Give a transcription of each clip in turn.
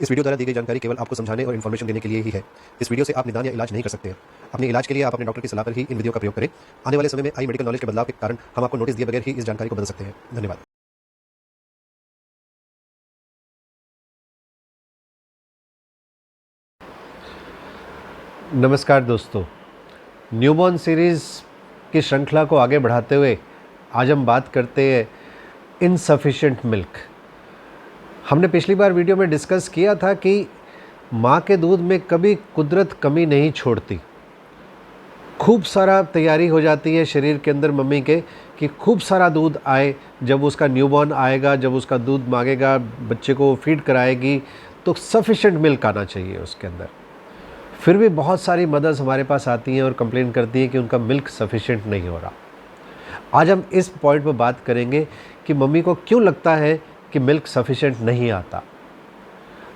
इस वीडियो द्वारा दी गई जानकारी केवल आपको समझाने और इन्फॉर्मेशन देने के लिए ही है। इस वीडियो से आप निदान या इलाज नहीं कर सकते हैं। अपने इलाज के लिए आप अपने डॉक्टर की सलाह पर ही इन वीडियो का प्रयोग करें। आने वाले समय में आई मेडिकल नॉलेज के बदलाव के कारण हम आपको नोटिस दिए बगैर ही इस जानकारी को बदल सकते हैं। धन्यवाद। नमस्कार दोस्तों, न्यूबॉर्न सीरीज़ की श्रृंखला को आगे बढ़ाते हुए आज हम बात करते हैं इनसफिशिएंट मिल्क। हमने पिछली बार वीडियो में डिस्कस किया था कि माँ के दूध में कभी कुदरत कमी नहीं छोड़ती। खूब सारा तैयारी हो जाती है शरीर के अंदर मम्मी के कि खूब सारा दूध आए। जब उसका न्यूबॉर्न आएगा, जब उसका दूध मांगेगा, बच्चे को फीड कराएगी तो सफिशिएंट मिल्क आना चाहिए उसके अंदर। फिर भी बहुत सारी मदर्स हमारे पास आती हैं और कंप्लेन करती हैं कि उनका मिल्क सफिशिएंट नहीं हो रहा। आज हम इस पॉइंट पर बात करेंगे कि मम्मी को क्यों लगता है कि मिल्क सफिशिएंट नहीं आता।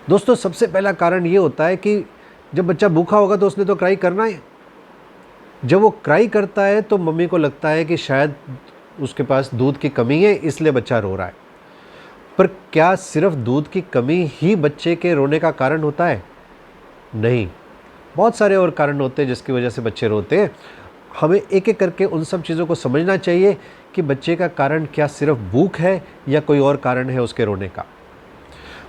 दोस्तों, सबसे पहला कारण ये होता है कि जब बच्चा भूखा होगा तो उसने तो क्राई करना है। जब वो क्राई करता है तो मम्मी को लगता है कि शायद उसके पास दूध की कमी है, इसलिए बच्चा रो रहा है। पर क्या सिर्फ दूध की कमी ही बच्चे के रोने का कारण होता है? नहीं, बहुत सारे और कारण होते हैं जिसकी वजह से बच्चे रोते हैं। हमें एक एक करके उन सब चीज़ों को समझना चाहिए कि बच्चे का कारण क्या सिर्फ भूख है या कोई और कारण है उसके रोने का।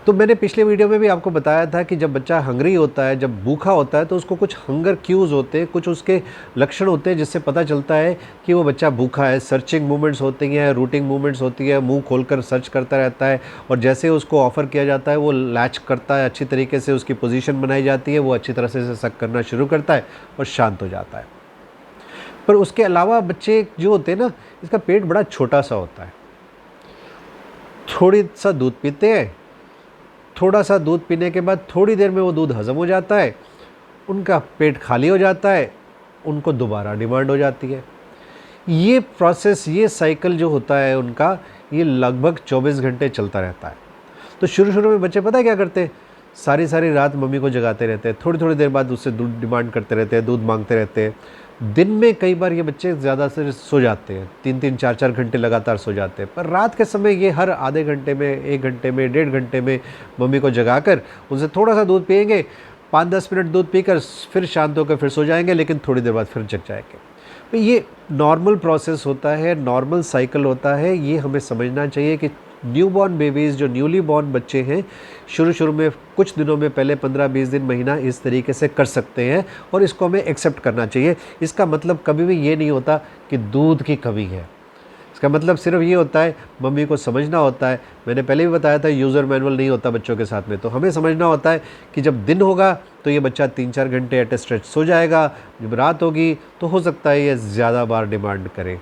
तो मैंने पिछले वीडियो में भी आपको बताया था कि जब बच्चा हंग्री होता है, जब भूखा होता है, तो उसको कुछ हंगर क्यूज़ होते हैं, कुछ उसके लक्षण होते हैं जिससे पता चलता है कि वो बच्चा भूखा है। सर्चिंग मूवमेंट्स होती हैं, रूटिंग मूवमेंट्स होती है, मुंह खोलकर सर्च करता रहता है और जैसे उसको ऑफ़र किया जाता है वो लैच करता है, अच्छी तरीके से उसकी पोजीशन बनाई जाती है, वो अच्छी तरह से सक करना शुरू करता है और शांत हो जाता है। पर उसके अलावा बच्चे जो होते हैं ना, इसका पेट बड़ा छोटा सा होता है। थोड़ी सा दूध पीते हैं, थोड़ा सा दूध पीने के बाद थोड़ी देर में वो दूध हज़म हो जाता है, उनका पेट खाली हो जाता है, उनको दोबारा डिमांड हो जाती है। ये प्रोसेस, ये साइकिल जो होता है उनका, ये लगभग 24 घंटे चलता रहता है। तो शुरू में बच्चे पता है क्या करते हैं? सारी सारी रात मम्मी को जगाते रहते हैं, थोड़ी थोड़ी देर बाद उससे दूध डिमांड करते रहते हैं, दूध मांगते रहते हैं। दिन में कई बार ये बच्चे ज़्यादा से सो जाते हैं, 3-3, 4-4 घंटे लगातार सो जाते हैं। पर रात के समय ये हर आधे घंटे में, 1 घंटे में, 1.5 घंटे में मम्मी को जगाकर उनसे थोड़ा सा दूध पिएंगे, 5-10 मिनट दूध पीकर फिर शांत होकर फिर सो जाएंगे, लेकिन थोड़ी देर बाद फिर जग जाएंगे। तो ये नॉर्मल प्रोसेस होता है, नॉर्मल साइकिल होता है। ये हमें समझना चाहिए कि न्यूबॉर्न बेबीज़, जो न्यूली बॉर्न बच्चे हैं, शुरू में कुछ दिनों में, पहले 15-20 दिन, महीना इस तरीके से कर सकते हैं और इसको हमें एक्सेप्ट करना चाहिए। इसका मतलब कभी भी ये नहीं होता कि दूध की कमी है। इसका मतलब सिर्फ ये होता है, मम्मी को समझना होता है। मैंने पहले भी बताया था, यूज़र मैनुअल नहीं होता बच्चों के साथ में। तो हमें समझना होता है कि जब दिन होगा तो ये बच्चा 3-4 घंटे एट ए स्ट्रेच सो जाएगा, जब रात होगी तो हो सकता है ये ज़्यादा बार डिमांड करे।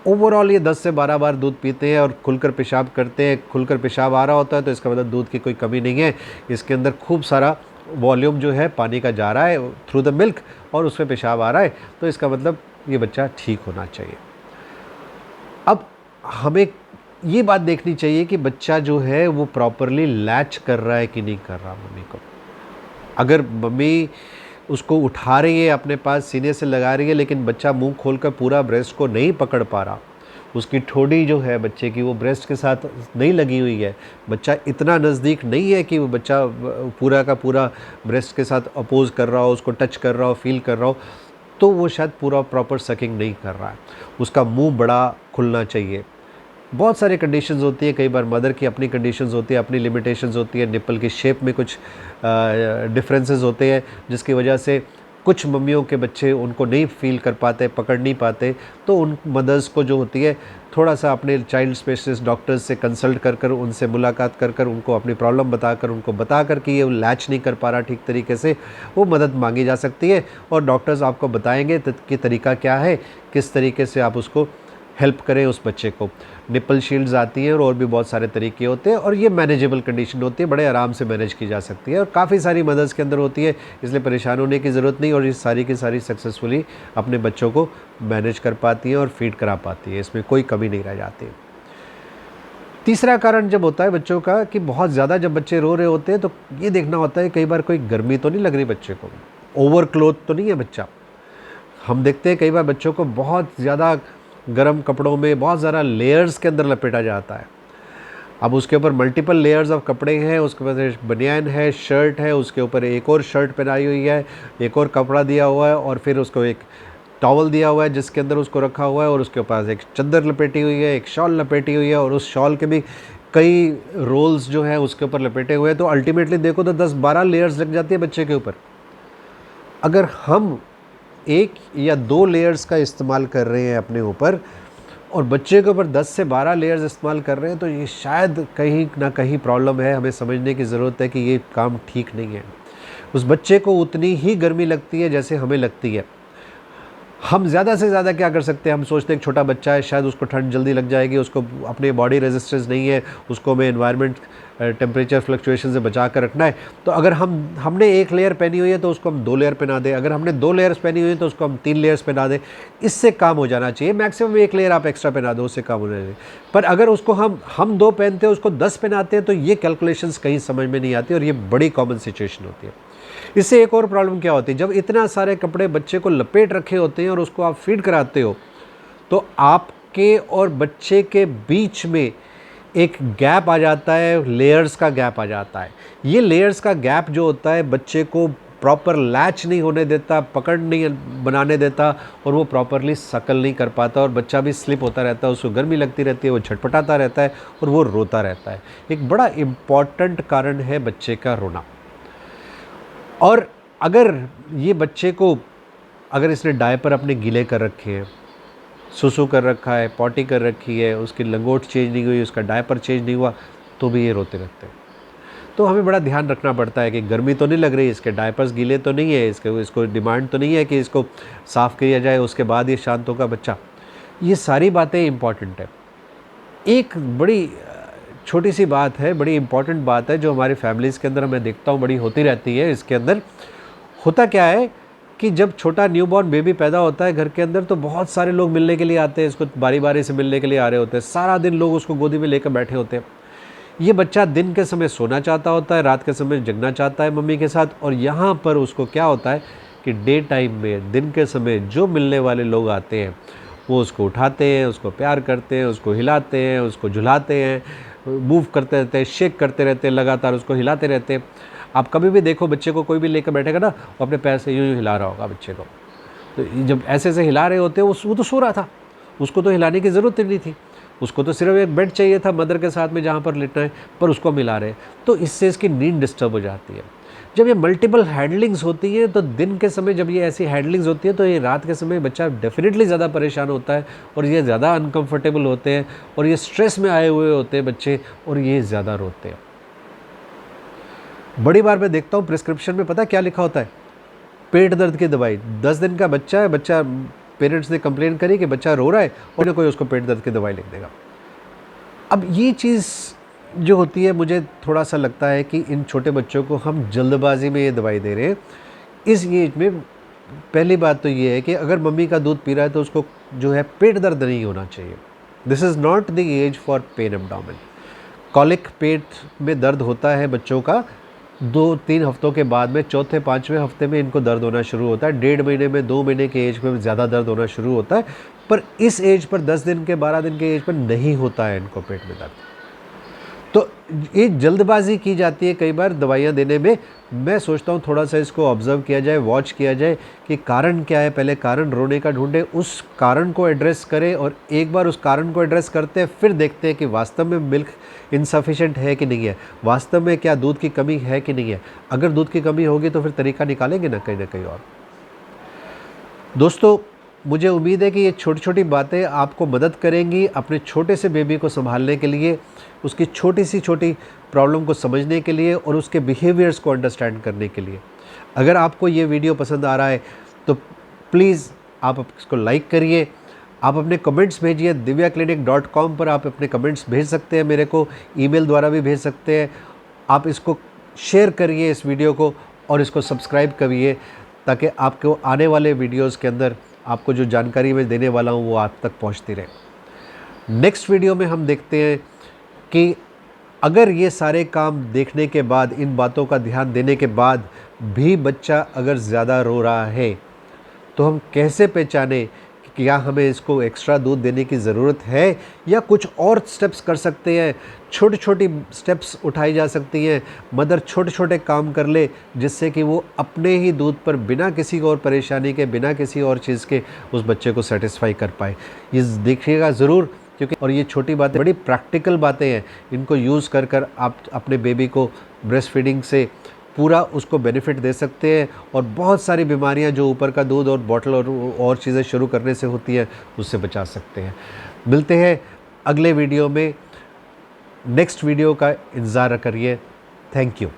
ओवरऑल ये 10 से 12 बार दूध पीते हैं और खुलकर पेशाब करते हैं, खुलकर पेशाब आ रहा होता है, तो इसका मतलब दूध की कोई कमी नहीं है। इसके अंदर खूब सारा वॉल्यूम जो है पानी का जा रहा है थ्रू द मिल्क और उसमें पेशाब आ रहा है, तो इसका मतलब ये बच्चा ठीक होना चाहिए। अब हमें ये बात देखनी चाहिए कि बच्चा जो है वो प्रॉपरली लैच कर रहा है कि नहीं कर रहा मम्मी को। अगर मम्मी उसको उठा रही है, अपने पास सीने से लगा रही है, लेकिन बच्चा मुंह खोलकर पूरा ब्रेस्ट को नहीं पकड़ पा रहा, उसकी ठोड़ी जो है बच्चे की वो ब्रेस्ट के साथ नहीं लगी हुई है, बच्चा इतना नज़दीक नहीं है कि वो बच्चा पूरा का पूरा ब्रेस्ट के साथ अपोज कर रहा हो, उसको टच कर रहा हो, फील कर रहा हो, तो वो शायद पूरा प्रॉपर सकिंग नहीं कर रहा है। उसका मुंह बड़ा खुलना चाहिए। बहुत सारे कंडीशंस होती है, कई बार मदर की अपनी कंडीशंस होती है, अपनी लिमिटेशंस होती है, निप्पल की शेप में कुछ डिफरेंसेस होते हैं, जिसकी वजह से कुछ मम्मियों के बच्चे उनको नहीं फील कर पाते, पकड़ नहीं पाते। तो उन मदर्स को जो होती है, थोड़ा सा अपने चाइल्ड स्पेशलिस्ट डॉक्टर्स से कंसल्ट कर उनसे मुलाकात कर उनको अपनी प्रॉब्लम बताकर, उनको बताकर कि ये लैच नहीं कर पा रहा ठीक तरीके से, वो मदद मांगी जा सकती है और डॉक्टर्स आपको बताएंगे कि तरीका क्या है, किस तरीके से आप उसको हेल्प करें उस बच्चे को। निप्पल शील्ड्स आती हैं और भी बहुत सारे तरीके होते हैं और ये मैनेजेबल कंडीशन होती है, बड़े आराम से मैनेज की जा सकती है और काफ़ी सारी मदर्स के अंदर होती है, इसलिए परेशान होने की ज़रूरत नहीं और ये सारी की सारी सक्सेसफुली अपने बच्चों को मैनेज कर पाती हैं और फीड करा पाती है, इसमें कोई कमी नहीं रह जाती। तीसरा कारण जब होता है बच्चों का कि बहुत ज़्यादा जब बच्चे रो रहे होते हैं, तो ये देखना होता है कई बार कोई गर्मी तो नहीं लग रही बच्चे को, ओवर क्लोथ तो नहीं है बच्चा। हम देखते हैं कई बार बच्चों को बहुत ज़्यादा गर्म कपड़ों में, बहुत ज़्यादा लेयर्स के अंदर लपेटा जाता है। अब उसके ऊपर मल्टीपल लेयर्स ऑफ कपड़े हैं, उसके बाद बनियान है, शर्ट है, उसके ऊपर एक और शर्ट पहनाई हुई है, एक और कपड़ा दिया हुआ है, और फिर उसको एक टॉवल दिया हुआ है जिसके अंदर उसको रखा हुआ है, और उसके पास एक चादर लपेटी हुई है, एक शॉल लपेटी हुई है, और उस शॉल के भी कई रोल्स जो है उसके ऊपर लपेटे हुए हैं। तो अल्टीमेटली देखो तो 10-12 लेयर्स लग जाती है बच्चे के ऊपर। अगर हम एक या 2 लेयर्स का इस्तेमाल कर रहे हैं अपने ऊपर और बच्चे के ऊपर 10 से 12 लेयर्स इस्तेमाल कर रहे हैं, तो ये शायद कहीं ना कहीं प्रॉब्लम है। हमें समझने की ज़रूरत है कि ये काम ठीक नहीं है। उस बच्चे को उतनी ही गर्मी लगती है जैसे हमें लगती है। हम ज़्यादा से ज़्यादा क्या कर सकते हैं? हम सोचते हैं एक छोटा बच्चा है, शायद उसको ठंड जल्दी लग जाएगी, उसको अपने बॉडी रेजिस्टेंस नहीं है, उसको हमें एनवायरनमेंट टेम्परेचर फ्लक्चुएशन से बचा कर रखना है। तो अगर हमने एक लेयर पहनी हुई है तो उसको हम 2 लेयर पहना दें, अगर हमने 2 लेयर्स पहनी हुई है तो उसको हम 3 लेयर्स पहना दें। इससे काम हो जाना चाहिए। मैक्सिमम 1 लेयर आप एक्स्ट्रा पहना दो, उससे काम होना चाहिए। पर अगर उसको हम 2 पहनते हैं, उसको 10 पहनाते हैं, तो ये कैलकुलेशंस कहीं समझ में नहीं आती और ये बड़ी कॉमन सिचुएशन होती है। इससे एक और प्रॉब्लम क्या होती है, जब इतना सारे कपड़े बच्चे को लपेट रखे होते हैं और उसको आप फीड कराते हो, तो आपके और बच्चे के बीच में एक गैप आ जाता है, लेयर्स का गैप आ जाता है। ये लेयर्स का गैप जो होता है बच्चे को प्रॉपर लैच नहीं होने देता, पकड़ नहीं बनाने देता, और वो प्रॉपरली सकल नहीं कर पाता, और बच्चा भी स्लिप होता रहता है, उसको गर्मी लगती रहती है, वो झटपटाता रहता है और वो रोता रहता है। एक बड़ा इम्पॉर्टेंट कारण है बच्चे का रोना। और अगर ये बच्चे को, अगर इसने डायपर अपने गीले कर रखे हैं, सुसु कर रखा है, पॉटी कर रखी है, उसकी लंगोट चेंज नहीं हुई, उसका डायपर चेंज नहीं हुआ, तो भी ये रोते रहते हैं। तो हमें बड़ा ध्यान रखना पड़ता है कि गर्मी तो नहीं लग रही, इसके डायपर्स गीले तो नहीं है, इसको डिमांड तो नहीं है कि इसको साफ़ किया जाए, उसके बाद ये शांत होगा बच्चा। ये सारी बातें इम्पॉर्टेंट है। एक बड़ी छोटी सी बात है, बड़ी इम्पॉर्टेंट बात है, जो हमारी फैमिलीज़ के अंदर मैं देखता हूँ बड़ी होती रहती है। इसके अंदर होता क्या है कि जब छोटा न्यूबॉर्न बेबी पैदा होता है घर के अंदर, तो बहुत सारे लोग मिलने के लिए आते हैं, इसको बारी बारी से मिलने के लिए आ रहे होते हैं। सारा दिन लोग उसको गोदी में लेकर बैठे होते हैं। ये बच्चा दिन के समय सोना चाहता होता है, रात के समय जगना चाहता है मम्मी के साथ, और यहाँ पर उसको क्या होता है कि डे टाइम में, दिन के समय जो मिलने वाले लोग आते हैं वो उसको उठाते हैं, उसको प्यार करते हैं, उसको हिलाते हैं, उसको झुलाते हैं, मूव करते रहते हैं, शेक करते रहते हैं, लगातार उसको हिलाते रहते हैं। आप कभी भी देखो बच्चे को कोई भी लेकर बैठेगा ना, वो अपने पैर से यूँ यूँ हिला रहा होगा बच्चे को। तो जब ऐसे ऐसे हिला रहे होते हैं, वो तो सो रहा था, उसको तो हिलाने की ज़रूरत ही नहीं थी, उसको तो सिर्फ एक बेड चाहिए था मदर के साथ में जहाँ पर लेटना है, पर उसको हम हिला रहे हैं। तो इससे इसकी नींद डिस्टर्ब हो जाती है। जब ये मल्टीपल हैंडलिंग्स होती है, तो दिन के समय जब ये ऐसी हैंडलिंग्स होती है, तो ये रात के समय बच्चा डेफिनेटली ज़्यादा परेशान होता है, और ये ज़्यादा अनकंफर्टेबल होते हैं, और ये स्ट्रेस में आए हुए होते हैं बच्चे, और ये ज़्यादा रोते हैं। बड़ी बार मैं देखता हूँ प्रिस्क्रिप्शन में पता क्या लिखा होता है, पेट दर्द की दवाई। 10 दिन का बच्चा है, बच्चा पेरेंट्स ने कंप्लेन करी कि बच्चा रो रहा है, और कोई उसको पेट दर्द की दवाई लिख देगा। अब ये चीज़ जो होती है, मुझे थोड़ा सा लगता है कि इन छोटे बच्चों को हम जल्दबाजी में ये दवाई दे रहे हैं इस एज में। पहली बात तो ये है कि अगर मम्मी का दूध पी रहा है तो उसको जो है पेट दर्द नहीं होना चाहिए। This is not the age for pain abdomen. Colic, पेट में दर्द होता है बच्चों का 2-3 हफ्तों के बाद में, चौथे 5वें हफ्ते में इनको दर्द होना शुरू होता है। 1.5 महीने में, 2 महीने के एज में ज़्यादा दर्द होना शुरू होता है, पर इस एज पर 10 दिन के, 12 दिन के एज पर नहीं होता है इनको पेट में दर्द। तो ये जल्दबाजी की जाती है कई बार दवाइयाँ देने में। मैं सोचता हूँ थोड़ा सा इसको ऑब्ज़र्व किया जाए, वॉच किया जाए कि कारण क्या है। पहले कारण रोने का ढूंढे, उस कारण को एड्रेस करें, और एक बार उस कारण को एड्रेस करते हैं फिर देखते हैं कि वास्तव में मिल्क इनसफिशेंट है कि नहीं है, वास्तव में क्या दूध की कमी है कि नहीं है। अगर दूध की कमी होगी तो फिर तरीका निकालेंगे ना कहीं और। दोस्तों, मुझे उम्मीद है कि ये छोटी छोटी बातें आपको मदद करेंगी अपने छोटे से बेबी को संभालने के लिए, उसकी छोटी सी छोटी प्रॉब्लम को समझने के लिए, और उसके बिहेवियर्स को अंडरस्टैंड करने के लिए। अगर आपको ये वीडियो पसंद आ रहा है तो प्लीज़ आप इसको लाइक करिए, आप अपने कमेंट्स भेजिए। divyaclinic.com पर आप अपने कमेंट्स भेज सकते हैं, मेरे को ईमेल द्वारा भी भेज सकते हैं। आप इसको शेयर करिए इस वीडियो को, और इसको सब्सक्राइब करिए, ताकि आपको आने वाले वीडियोज़ के अंदर आपको जो जानकारी मैं देने वाला हूँ वो आप तक पहुँचती रहे। नेक्स्ट वीडियो में हम देखते हैं कि अगर ये सारे काम देखने के बाद, इन बातों का ध्यान देने के बाद भी बच्चा अगर ज़्यादा रो रहा है, तो हम कैसे पहचाने कि क्या हमें इसको एक्स्ट्रा दूध देने की ज़रूरत है या कुछ और स्टेप्स कर सकते हैं। छोटी छोटी स्टेप्स उठाई जा सकती हैं, मदर छोटे छोटे काम कर ले जिससे कि वो अपने ही दूध पर बिना किसी और परेशानी के, बिना किसी और चीज़ के उस बच्चे को सेटिस्फाई कर पाए। ये देखिएगा ज़रूर, क्योंकि और ये छोटी बातें बड़ी प्रैक्टिकल बातें हैं, इनको यूज़ कर कर आप अपने बेबी को ब्रेस्ट फीडिंग से पूरा उसको बेनिफिट दे सकते हैं और बहुत सारी बीमारियां जो ऊपर का दूध और बॉटल और चीज़ें शुरू करने से होती हैं उससे बचा सकते हैं। मिलते हैं अगले वीडियो में, नेक्स्ट वीडियो का इंतज़ार करिए। Thank you.